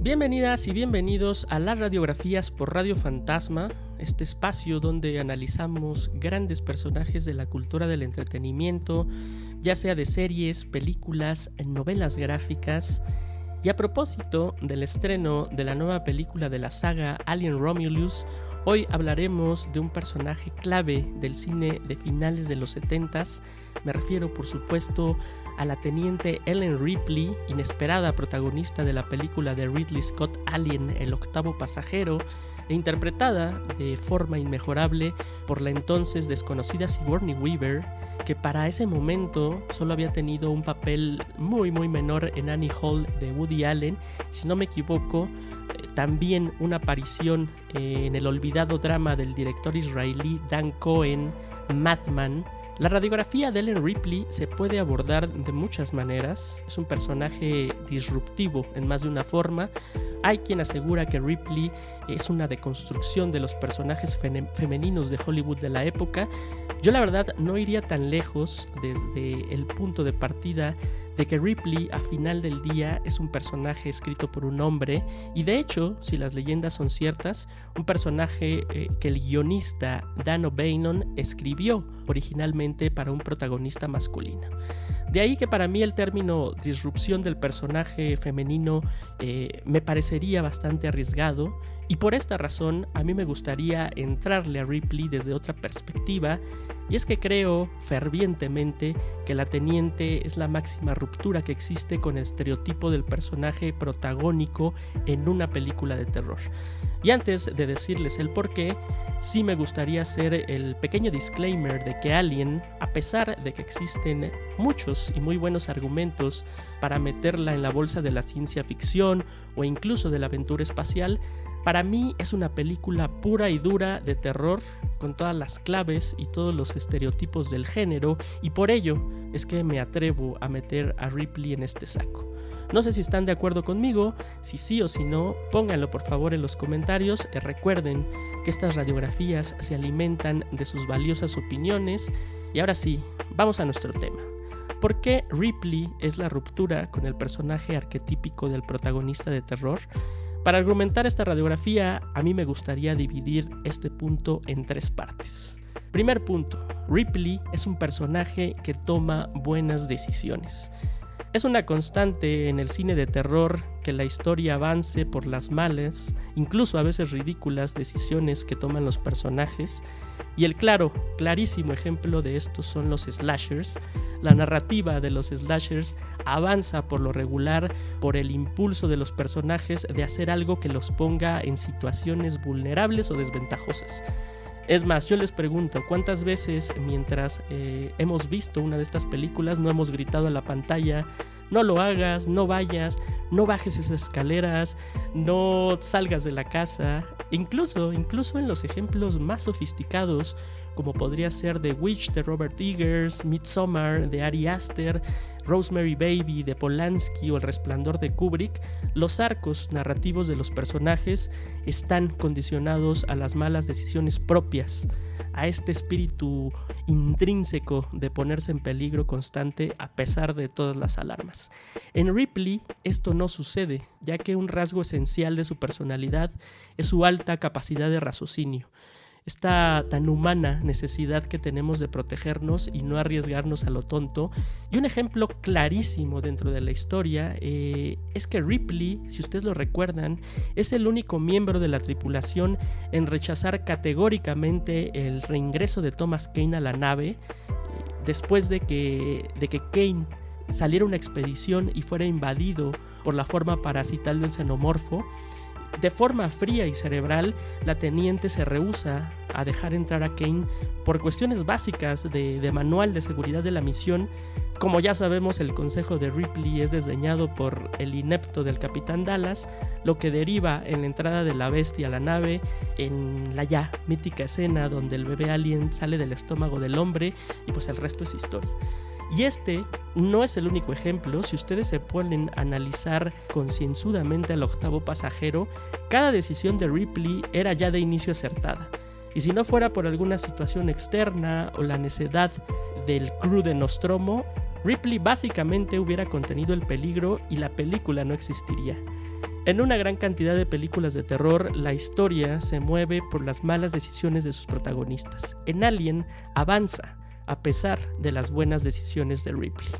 Bienvenidas y bienvenidos a las radiografías por Radio Fantasma, este espacio donde analizamos grandes personajes de la cultura del entretenimiento, ya sea de series, películas, novelas gráficas. Y a propósito del estreno de la nueva película de la saga Alien Romulus, hoy hablaremos de un personaje clave del cine de finales de los 70s. Me refiero, por supuesto, a la teniente Ellen Ripley, inesperada protagonista de la película de Ridley Scott Alien, el octavo pasajero, e interpretada de forma inmejorable por la entonces desconocida Sigourney Weaver, que para ese momento solo había tenido un papel muy menor en Annie Hall de Woody Allen. Si no me equivoco, también una aparición en el olvidado drama del director israelí Dan Cohen, Madman. La radiografía de Ellen Ripley se puede abordar de muchas maneras. Es un personaje disruptivo en más de una forma. Hay quien asegura que Ripley es una deconstrucción de los personajes femeninos de Hollywood de la época. Yo la verdad no iría tan lejos desde el punto de partida de que Ripley a final del día es un personaje escrito por un hombre y de hecho, si las leyendas son ciertas, un personaje que el guionista Dan O'Bannon escribió originalmente para un protagonista masculino. De ahí que para mí el término disrupción del personaje femenino me parecería bastante arriesgado, y por esta razón a mí me gustaría entrarle a Ripley desde otra perspectiva, y es que creo fervientemente que la teniente es la máxima ruptura que existe con el estereotipo del personaje protagónico en una película de terror. Y antes de decirles el porqué, sí me gustaría hacer el pequeño disclaimer de que Alien, a pesar de que existen muchos y muy buenos argumentos para meterla en la bolsa de la ciencia ficción o incluso de la aventura espacial, para mí es una película pura y dura de terror, con todas las claves y todos los estereotipos del género, y por ello es que me atrevo a meter a Ripley en este saco. No sé si están de acuerdo conmigo, si sí o si no, pónganlo por favor en los comentarios. Recuerden que estas radiografías se alimentan de sus valiosas opiniones. Y ahora sí, vamos a nuestro tema. ¿Por qué Ripley es la ruptura con el personaje arquetípico del protagonista de terror? Para argumentar esta radiografía, a mí me gustaría dividir este punto en tres partes. Primer punto, Ripley es un personaje que toma buenas decisiones. Es una constante en el cine de terror que la historia avance por las malas, incluso a veces ridículas decisiones que toman los personajes, y el clarísimo ejemplo de esto son los slashers. La narrativa de los slashers avanza por lo regular por el impulso de los personajes de hacer algo que los ponga en situaciones vulnerables o desventajosas. Es más, yo les pregunto, ¿cuántas veces mientras hemos visto una de estas películas no hemos gritado a la pantalla: no lo hagas, no vayas, no bajes esas escaleras, no salgas de la casa? Incluso en los ejemplos más sofisticados, como podría ser The Witch de Robert Eggers, Midsommar de Ari Aster, Rosemary Baby de Polanski o El Resplandor de Kubrick, los arcos narrativos de los personajes están condicionados a las malas decisiones propias, a este espíritu intrínseco de ponerse en peligro constante a pesar de todas las alarmas. En Ripley esto no sucede, ya que un rasgo esencial de su personalidad es su alta capacidad de raciocinio. Esta tan humana necesidad que tenemos de protegernos y no arriesgarnos a lo tonto. Y un ejemplo clarísimo dentro de la historia es que Ripley, si ustedes lo recuerdan, es el único miembro de la tripulación en rechazar categóricamente el reingreso de Thomas Kane a la nave después de que Kane saliera una expedición y fuera invadido por la forma parasital del xenomorfo. De forma fría y cerebral, la teniente se rehúsa a dejar entrar a Kane por cuestiones básicas de manual de seguridad de la misión. Como ya sabemos, el consejo de Ripley es desdeñado por el inepto del Capitán Dallas, lo que deriva en la entrada de la bestia a la nave, en la ya mítica escena donde el bebé alien sale del estómago del hombre, y pues el resto es historia. Y este no es el único ejemplo. Si ustedes se ponen a analizar concienzudamente al octavo pasajero, cada decisión de Ripley era ya de inicio acertada. Y si no fuera por alguna situación externa o la necedad del crew de Nostromo, Ripley básicamente hubiera contenido el peligro y la película no existiría. En una gran cantidad de películas de terror, la historia se mueve por las malas decisiones de sus protagonistas. En Alien avanza a pesar de las buenas decisiones de Ripley.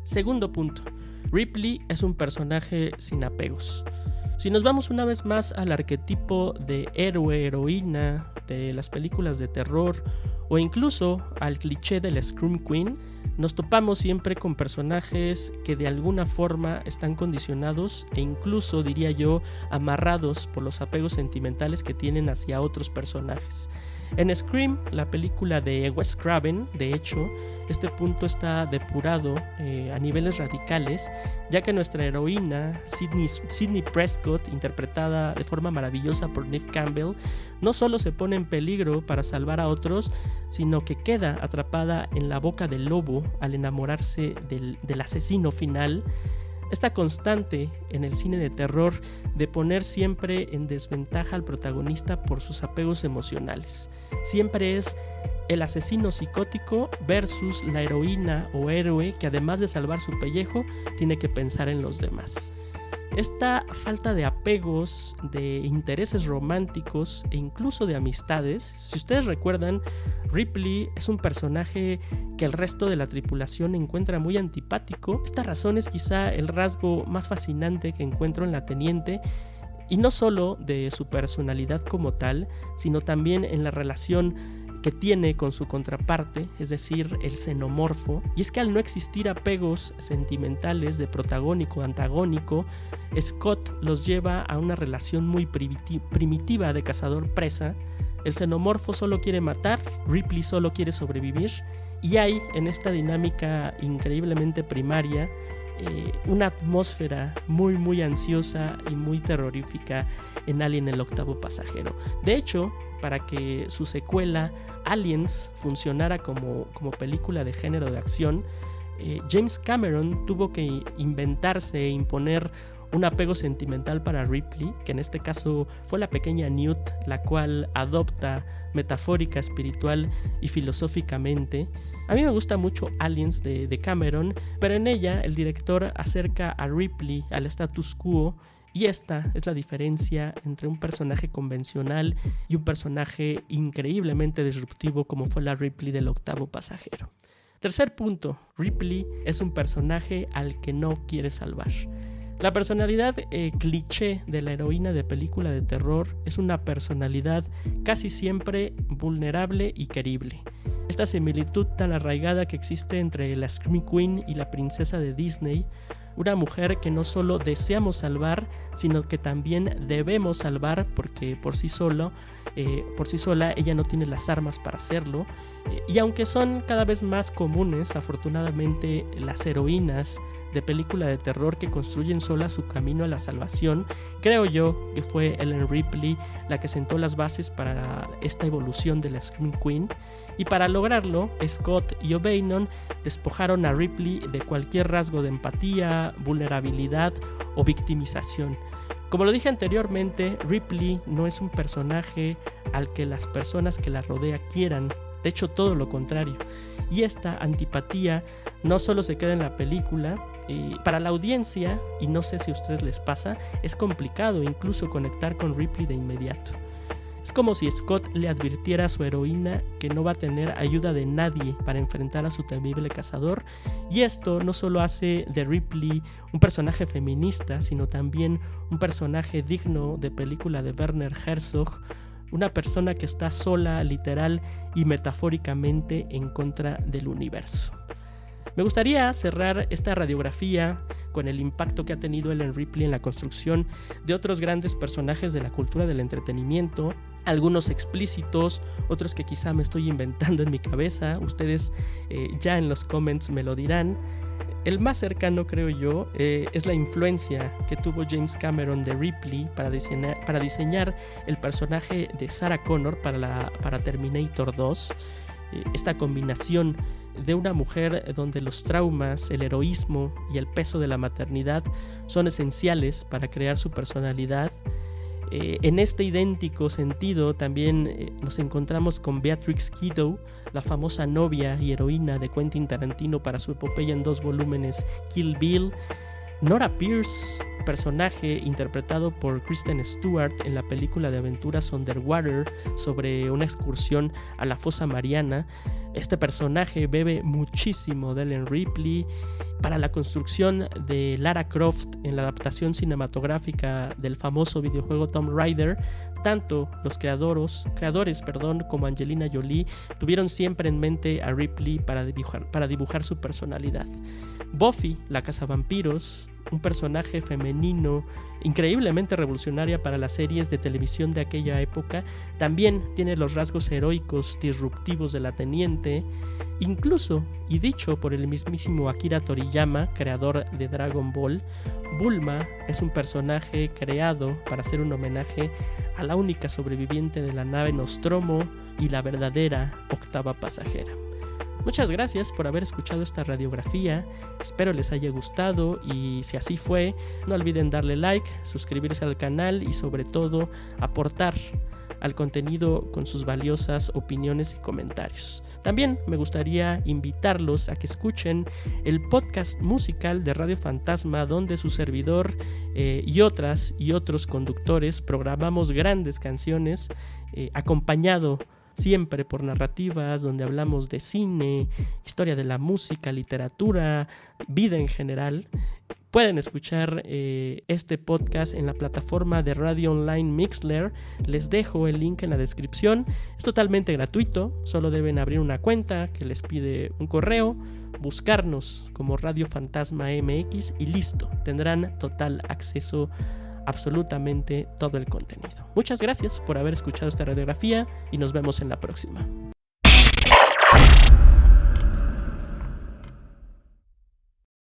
Segundo punto, Ripley es un personaje sin apegos. Si nos vamos una vez más al arquetipo de héroe, heroína de las películas de terror o incluso al cliché de la Scream Queen, nos topamos siempre con personajes que de alguna forma están condicionados e incluso, diría yo, amarrados por los apegos sentimentales que tienen hacia otros personajes. En Scream, la película de Wes Craven, de hecho, este punto está depurado a niveles radicales, ya que nuestra heroína, Sidney Prescott, interpretada de forma maravillosa por Neve Campbell, no solo se pone en peligro para salvar a otros, sino que queda atrapada en la boca del lobo al enamorarse del asesino final. Esta constante en el cine de terror de poner siempre en desventaja al protagonista por sus apegos emocionales. Siempre es el asesino psicótico versus la heroína o héroe que además de salvar su pellejo, tiene que pensar en los demás. Esta falta de apegos, de intereses románticos e incluso de amistades, si ustedes recuerdan, Ripley es un personaje que el resto de la tripulación encuentra muy antipático. Esta razón es quizá el rasgo más fascinante que encuentro en la teniente, y no solo de su personalidad como tal, sino también en la relación que tiene con su contraparte, es decir, el xenomorfo. Y es que al no existir apegos sentimentales de protagónico a antagónico, Scott los lleva a una relación muy primitiva de cazador-presa. El xenomorfo solo quiere matar, Ripley solo quiere sobrevivir, y hay en esta dinámica increíblemente primaria una atmósfera muy ansiosa y muy terrorífica en Alien el octavo pasajero. De hecho, para que su secuela Aliens funcionara como película de género de acción, James Cameron tuvo que inventarse e imponer un apego sentimental para Ripley, que en este caso fue la pequeña Newt, la cual adopta metafórica, espiritual y filosóficamente. A mí me gusta mucho Aliens de Cameron, pero en ella el director acerca a Ripley al status quo, y esta es la diferencia entre un personaje convencional y un personaje increíblemente disruptivo como fue la Ripley del octavo pasajero. Tercer punto, Ripley es un personaje al que no quiere salvar. La personalidad cliché de la heroína de película de terror es una personalidad casi siempre vulnerable y querible. Esta similitud tan arraigada que existe entre la Scream Queen y la princesa de Disney, una mujer que no solo deseamos salvar, sino que también debemos salvar porque por sí sola ella no tiene las armas para hacerlo. Y aunque son cada vez más comunes, afortunadamente, las heroínas de película de terror que construyen sola su camino a la salvación, creo yo que fue Ellen Ripley la que sentó las bases para esta evolución de la Scream Queen, y para lograrlo, Scott y O'Bannon despojaron a Ripley de cualquier rasgo de empatía, vulnerabilidad o victimización. Como lo dije anteriormente, Ripley no es un personaje al que las personas que la rodea quieran, de hecho todo lo contrario. Y esta antipatía no solo se queda en la película, para la audiencia, y no sé si a ustedes les pasa, es complicado incluso conectar con Ripley de inmediato. Es como si Scott le advirtiera a su heroína que no va a tener ayuda de nadie para enfrentar a su temible cazador, y esto no solo hace de Ripley un personaje feminista, sino también un personaje digno de película de Werner Herzog, una persona que está sola, literal y metafóricamente en contra del universo. Me gustaría cerrar esta radiografía con el impacto que ha tenido Ellen Ripley en la construcción de otros grandes personajes de la cultura del entretenimiento, algunos explícitos, otros que quizá me estoy inventando en mi cabeza. Ustedes ya en los comments me lo dirán. El más cercano, creo yo, es la influencia que tuvo James Cameron de Ripley para diseñar el personaje de Sarah Connor para Terminator 2. Esta combinación de una mujer donde los traumas, el heroísmo y el peso de la maternidad son esenciales para crear su personalidad. En este idéntico sentido también nos encontramos con Beatrix Kiddo, la famosa novia y heroína de Quentin Tarantino para su epopeya en 2 volúmenes Kill Bill. Nora Pierce, personaje interpretado por Kristen Stewart en la película de aventuras Underwater sobre una excursión a la fosa Mariana. Este personaje bebe muchísimo de Ellen Ripley. Para la construcción de Lara Croft en la adaptación cinematográfica del famoso videojuego Tomb Raider, tanto los creadores, como Angelina Jolie tuvieron siempre en mente a Ripley para dibujar su personalidad. Buffy, la cazavampiros, un personaje femenino increíblemente revolucionaria para las series de televisión de aquella época, también tiene los rasgos heroicos disruptivos de la teniente. Incluso, y dicho por el mismísimo Akira Toriyama, creador de Dragon Ball, Bulma es un personaje creado para hacer un homenaje a la única sobreviviente de la nave Nostromo y la verdadera octava pasajera. Muchas gracias por haber escuchado esta radiografía, espero les haya gustado y si así fue, no olviden darle like, suscribirse al canal y sobre todo aportar al contenido con sus valiosas opiniones y comentarios. También me gustaría invitarlos a que escuchen el podcast musical de Radio Fantasma, donde su servidor y otros conductores programamos grandes canciones acompañado siempre por narrativas donde hablamos de cine, historia de la música, literatura, vida en general. Pueden escuchar este podcast en la plataforma de radio online Mixler. Les dejo el link en la descripción. Es totalmente gratuito, solo deben abrir una cuenta que les pide un correo, buscarnos como Radio Fantasma MX y listo, tendrán total acceso absolutamente todo el contenido. Muchas gracias por haber escuchado esta radiografía y nos vemos en la próxima.